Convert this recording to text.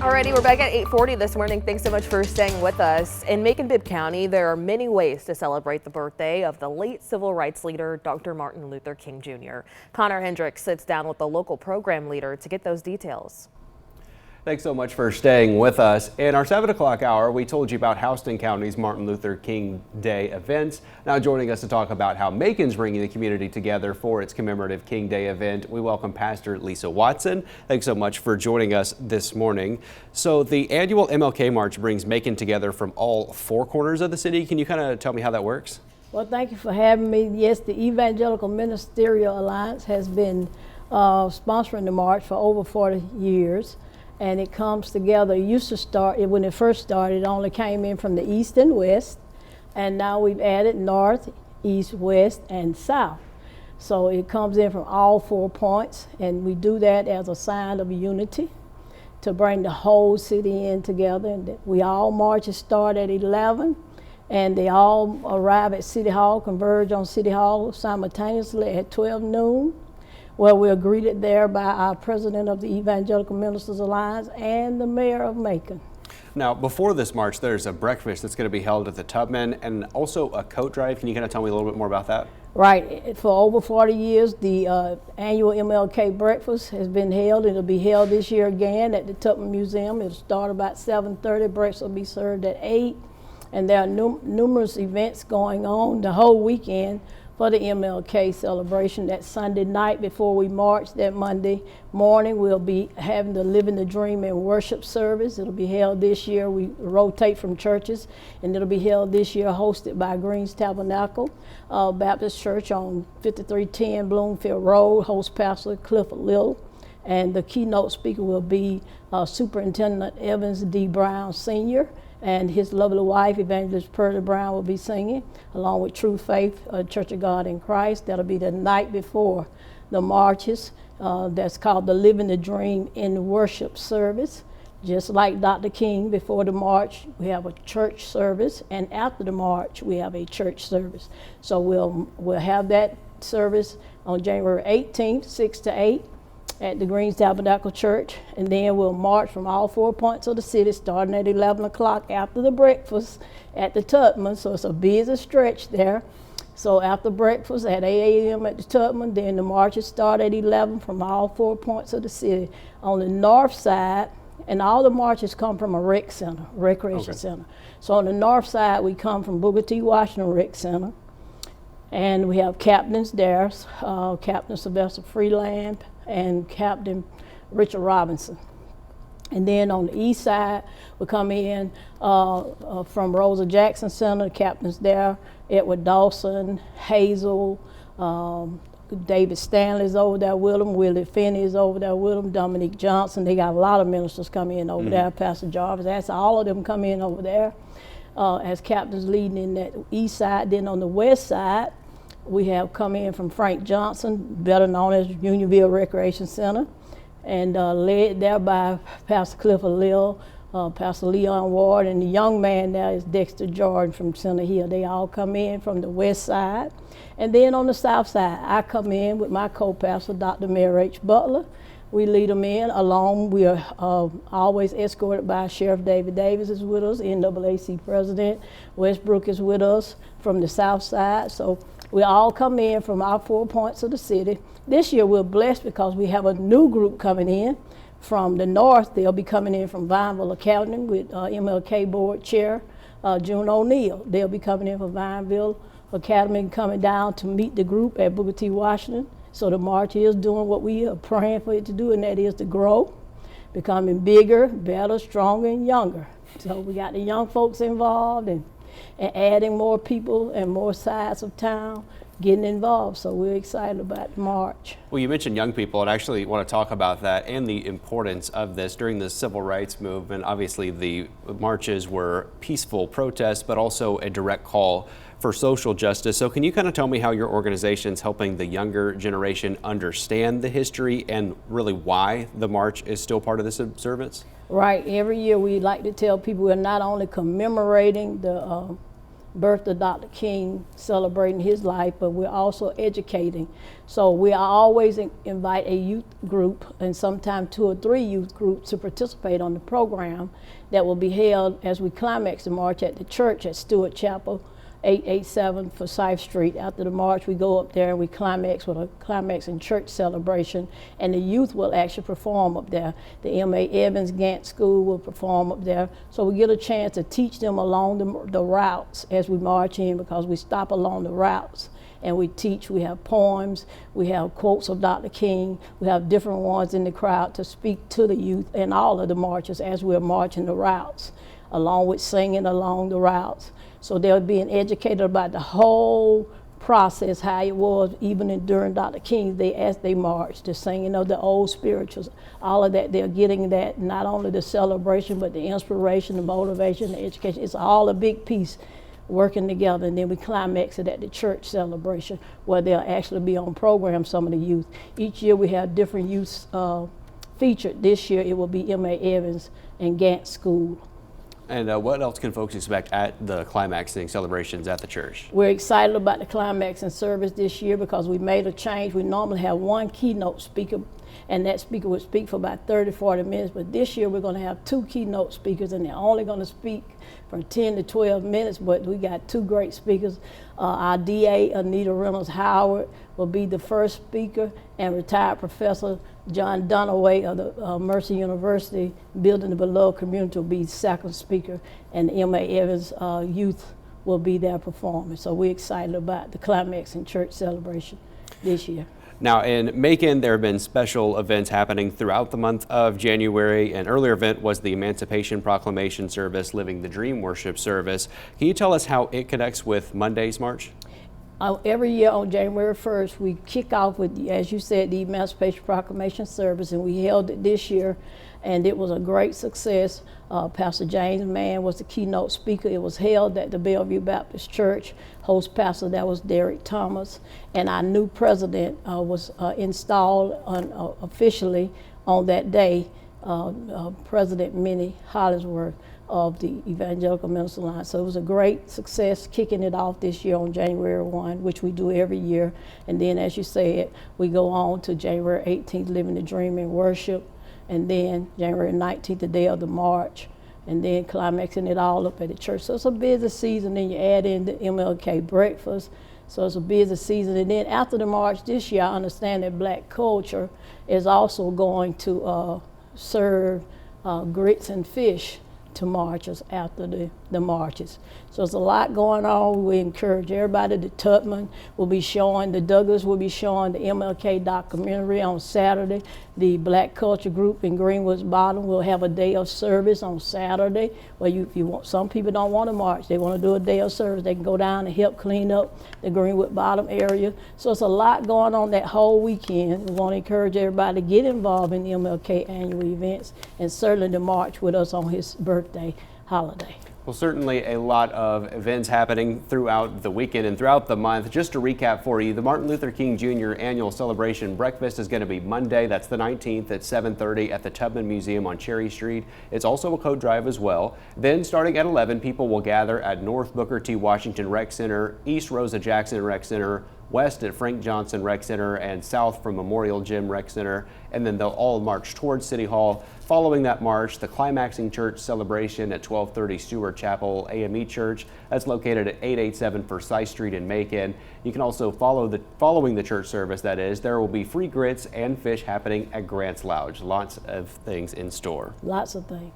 Alrighty, we're back at 8:40 this morning. Thanks so much for staying with us. In Macon-Bibb County, there are many ways to celebrate the birthday of the late civil rights leader, Dr. Martin Luther King Jr. Conner Hendricks sits down with the local program leader to get those details. Thanks so much for staying with us. In our 7 o'clock hour, we told you about Houston County's Martin Luther King Day events. Now joining us to talk about how Macon's bringing the community together for its commemorative King Day event, we welcome Pastor Lisa Watson. Thanks so much for joining us this morning. So the annual MLK March brings Macon together from all four corners of the city. Can you kind of tell me how that works? Well, thank you for having me. Yes, the Evangelical Ministerial Alliance has been sponsoring the march for over 40 years. And it comes together. It used to start, when it first started, it only came in from the east and west. And now we've added north, east, west, and south. So it comes in from all 4 points. And we do that as a sign of unity to bring the whole city in together. And we all marches start at 11. And they all arrive at City Hall, converge on City Hall simultaneously at 12 noon. Well, we're greeted there by our president of the Evangelical Ministerial Alliance and the mayor of Macon. Now, before this march, there's a breakfast that's going to be held at the Tubman and also a coat drive. Can you kind of tell me a little bit more about that? Right. For over 40 years, the annual MLK breakfast has been held. It'll be held this year again at the Tubman Museum. It'll start about 7:30. Breakfast will be served at 8. And there are numerous events going on the whole weekend for the MLK celebration. That Sunday night before we march, that Monday morning, we'll be having the Living the Dream and worship service. It'll be held this year. We rotate from churches, and it'll be held this year, hosted by Green's Tabernacle Baptist Church on 5310 Bloomfield Road, host pastor Clifford Little. And the keynote speaker will be Superintendent Evans D. Brown Sr., and his lovely wife, Evangelist Pearlie Brown, will be singing, along with True Faith, Church of God in Christ. That'll be the night before the marches. That's called the Living the Dream in worship service. Just like Dr. King, before the march, we have a church service, and after the march, we have a church service. So we'll have that service on January 18th, 6 to 8. At the Green's Tabernacle Church, and then we'll march from all 4 points of the city, starting at 11 o'clock after the breakfast at the Tubman. So it's a busy stretch there. So after breakfast at 8 a.m. at the Tubman, then the marches start at 11 from all 4 points of the city. On the north side, and all the marches come from a rec center, recreation center. So on the north side, we come from Booker T. Washington Rec Center, and we have captains there, Captain Sylvester Freeland, and Captain Richard Robinson. And then on the east side, we come in from Rosa Jackson Center, captains there, Edward Dawson, Hazel, David Stanley's over there with them, Willie Finney is over there with them, Dominique Johnson. They got a lot of ministers coming in over there, Pastor Jarvis. That's all of them come in over there as captains leading in that east side. Then on the west side, we have come in from Frank Johnson, better known as Unionville Recreation Center, and led there by Pastor Clifford Little, Pastor Leon Ward, and the young man there is Dexter Jordan from Center Hill. They all come in from the west side. And then on the south side, I come in with my co-pastor, Dr. Mary H. Butler. We lead them in along. We are always escorted by Sheriff David Davis is with us, NAAC President. Westbrook is with us from the south side. So we all come in from our 4 points of the city. This year we're blessed because we have a new group coming in from the north. They'll be coming in from Vineville Academy with MLK Board Chair June O'Neill. They'll be coming in from Vineville Academy and coming down to meet the group at Booker T. Washington. So the march is doing what we are praying for it to do, and that is to grow, becoming bigger, better, stronger, and younger. So we got the young folks involved and adding more people and more sides of town getting involved. So we're excited about the march. Well, you mentioned young people, and I actually want to talk about that and the importance of this during the civil rights movement. Obviously, the marches were peaceful protests, but also a direct call for social justice. So can you kind of tell me how your organization's helping the younger generation understand the history and really why the march is still part of this observance? Right. Every year we like to tell people we're not only commemorating birth of Dr. King, celebrating his life, but we're also educating. So we always invite a youth group and sometimes 2 or 3 youth groups to participate on the program that will be held as we climax the march at the church at Stewart Chapel, 887 Forsyth Street. After the march, we go up there and we climax with a climax in church celebration, and the youth will actually perform up there. The M.A. Evans Gant School will perform up there. So we get a chance to teach them along the routes as we march in, because we stop along the routes and we teach. We have poems, we have quotes of Dr. King, we have different ones in the crowd to speak to the youth and all of the marchers as we're marching the routes, along with singing along the routes. So they're being educated about the whole process, how it was even during Dr. King's Day as they marched, the singing of the old spirituals, all of that. They're getting that, not only the celebration, but the inspiration, the motivation, the education. It's all a big piece working together. And then we climax it at the church celebration, where they'll actually be on program, some of the youth. Each year we have different youths featured. This year it will be M.A. Evans and Gant School. And what else can folks expect at the climaxing celebrations at the church? We're excited about the climaxing service this year because we made a change. We normally have one keynote speaker, and that speaker would speak for about 30-40 minutes, but this year we're going to have 2 keynote speakers, and they're only going to speak for 10 to 12 minutes, but we got 2 great speakers. Our DA, Anita Reynolds Howard, will be the first speaker, and retired Professor John Dunaway of the Mercer University Building the Beloved Community will be second speaker, and M.A. Evans Youth will be their performer. So we're excited about the climaxing church celebration this year. Now in Macon, there have been special events happening throughout the month of January. An earlier event was the Emancipation Proclamation Service, Living the Dream Worship Service. Can you tell us how it connects with Monday's march? Every year on January 1st, we kick off with, as you said, the Emancipation Proclamation Service, and we held it this year, and it was a great success. Pastor James Mann was the keynote speaker. It was held at the Bellevue Baptist Church. Host pastor, that was Derek Thomas, and our new president was installed officially on that day, President Minnie Hollingsworth of the Evangelical Ministerial Alliance. So it was a great success kicking it off this year on January 1, which we do every year. And then, as you said, we go on to January 18th, Living the Dream in Worship, and then January 19th, the day of the march, and then climaxing it all up at the church. So it's a busy season. Then you add in the MLK breakfast. So it's a busy season. And then after the march this year, I understand that Black Culture is also going to serve grits and fish to marchers after the marches. So there's a lot going on. We encourage everybody. The Tubman will be showing, the Douglas will be showing the MLK documentary on Saturday. The Black Culture Group in Greenwood's Bottom will have a day of service on Saturday, where if you want, some people don't want to march, they want to do a day of service. They can go down and help clean up the Greenwood Bottom area. So it's a lot going on that whole weekend. We want to encourage everybody to get involved in the MLK annual events, and certainly to march with us on his birthday holiday. Well, certainly a lot of events happening throughout the weekend and throughout the month. Just to recap for you, the Martin Luther King Jr. Annual Celebration Breakfast is going to be Monday. That's the 19th at 7:30 at the Tubman Museum on Cherry Street. It's also a coat drive as well. Then starting at 11, people will gather at North Booker T. Washington Rec Center, East Rosa Jackson Rec Center, west at Frank Johnson Rec Center, and south from Memorial Gym Rec Center. And then they'll all march towards City Hall. Following that march, the climaxing church celebration at 1230 Stewart Chapel AME Church. That's located at 887 Forsyth Street in Macon. You can also following the church service, that is, there will be free grits and fish happening at Grant's Lounge. Lots of things in store. Lots of things.